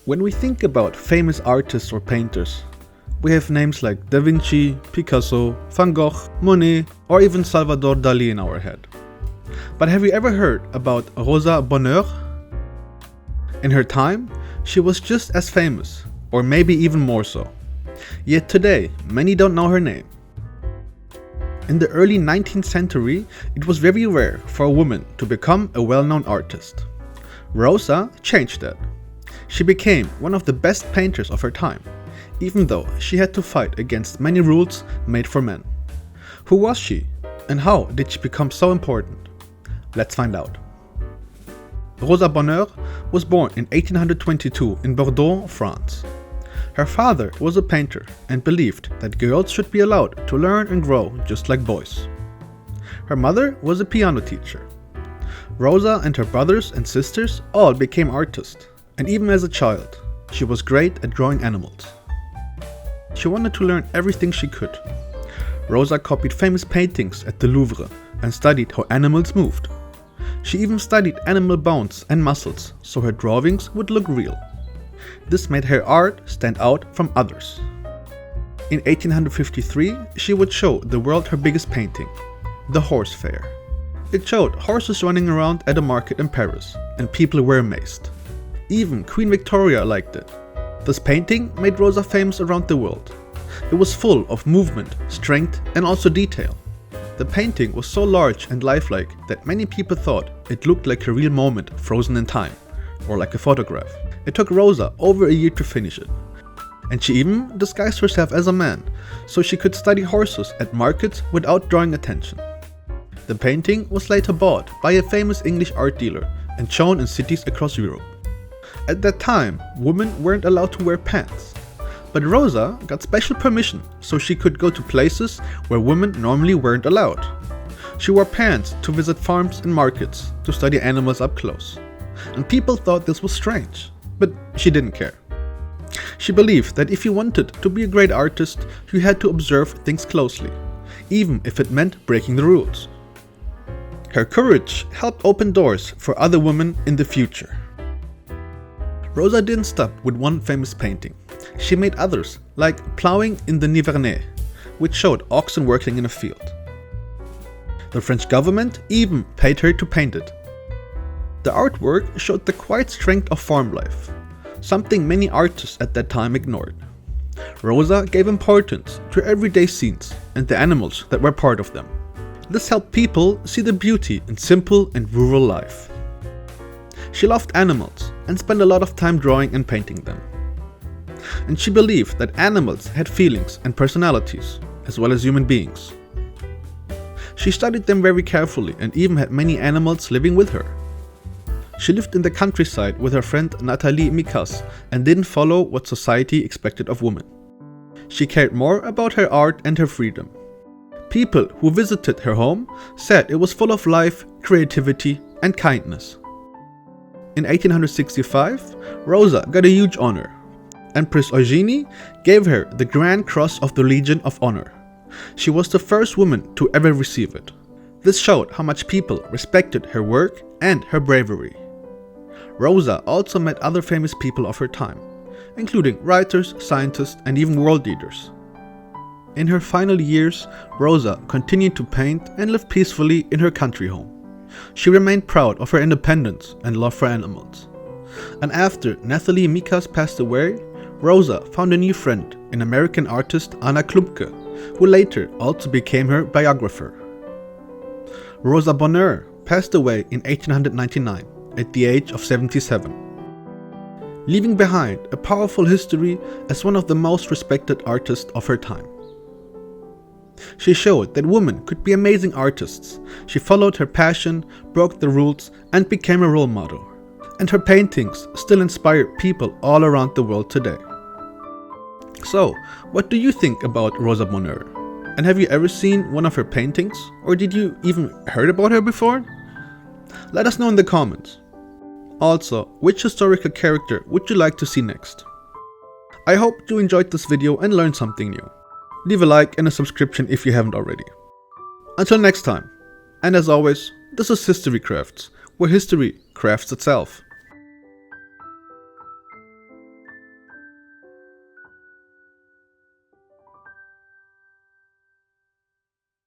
When we think about famous artists or painters, we have names like Da Vinci, Picasso, Van Gogh, Monet, or even Salvador Dali in our head. But have you ever heard about Rosa Bonheur? In her time, she was just as famous, or maybe even more so. Yet today, many don't know her name. In the early 19th century, it was very rare for a woman to become a well-known artist. Rosa changed that. She became one of the best painters of her time, even though she had to fight against many rules made for men. Who was she, and how did she become so important? Let's find out. Rosa Bonheur was born in 1822 in Bordeaux, France. Her father was a painter and believed that girls should be allowed to learn and grow just like boys. Her mother was a piano teacher. Rosa and her brothers and sisters all became artists, and even as a child, she was great at drawing animals. She wanted to learn everything she could. Rosa copied famous paintings at the Louvre and studied how animals moved. She even studied animal bones and muscles so her drawings would look real. This made her art stand out from others. In 1853, she would show the world her biggest painting, The Horse Fair. It showed horses running around at a market in Paris, and people were amazed. Even Queen Victoria liked it. This painting made Rosa famous around the world. It was full of movement, strength, and also detail. The painting was so large and lifelike that many people thought it looked like a real moment frozen in time, or like a photograph. It took Rosa over a year to finish it. And she even disguised herself as a man, so she could study horses at markets without drawing attention. The painting was later bought by a famous English art dealer and shown in cities across Europe. At that time, women weren't allowed to wear pants. But Rosa got special permission so she could go to places where women normally weren't allowed. She wore pants to visit farms and markets to study animals up close. And people thought this was strange, but she didn't care. She believed that if you wanted to be a great artist, you had to observe things closely, even if it meant breaking the rules. Her courage helped open doors for other women in the future. Rosa didn't stop with one famous painting. She made others, like Plowing in the Nivernais, which showed oxen working in a field. The French government even paid her to paint it. The artwork showed the quiet strength of farm life, something many artists at that time ignored. Rosa gave importance to everyday scenes and the animals that were part of them. This helped people see the beauty in simple and rural life. She loved animals and spent a lot of time drawing and painting them. And she believed that animals had feelings and personalities, as well as human beings. She studied them very carefully and even had many animals living with her. She lived in the countryside with her friend Nathalie Mikas and didn't follow what society expected of women. She cared more about her art and her freedom. People who visited her home said it was full of life, creativity, and kindness. In 1865, Rosa got a huge honor. Empress Eugenie gave her the Grand Cross of the Legion of Honor. She was the first woman to ever receive it. This showed how much people respected her work and her bravery. Rosa also met other famous people of her time, including writers, scientists, and even world leaders. In her final years, Rosa continued to paint and live peacefully in her country home. She remained proud of her independence and love for animals. And after Nathalie Mikas passed away, Rosa found a new friend in American artist Anna Klumpke, who later also became her biographer. Rosa Bonheur passed away in 1899 at the age of 77, leaving behind a powerful history as one of the most respected artists of her time. She showed that women could be amazing artists. She followed her passion, broke the rules, and became a role model. And her paintings still inspire people all around the world today. So, what do you think about Rosa Bonheur? And have you ever seen one of her paintings? Or did you even heard about her before? Let us know in the comments. Also, which historical character would you like to see next? I hope you enjoyed this video and learned something new. Leave a like and a subscription if you haven't already. Until next time, and as always, this is HistoryCrafts, where history crafts itself.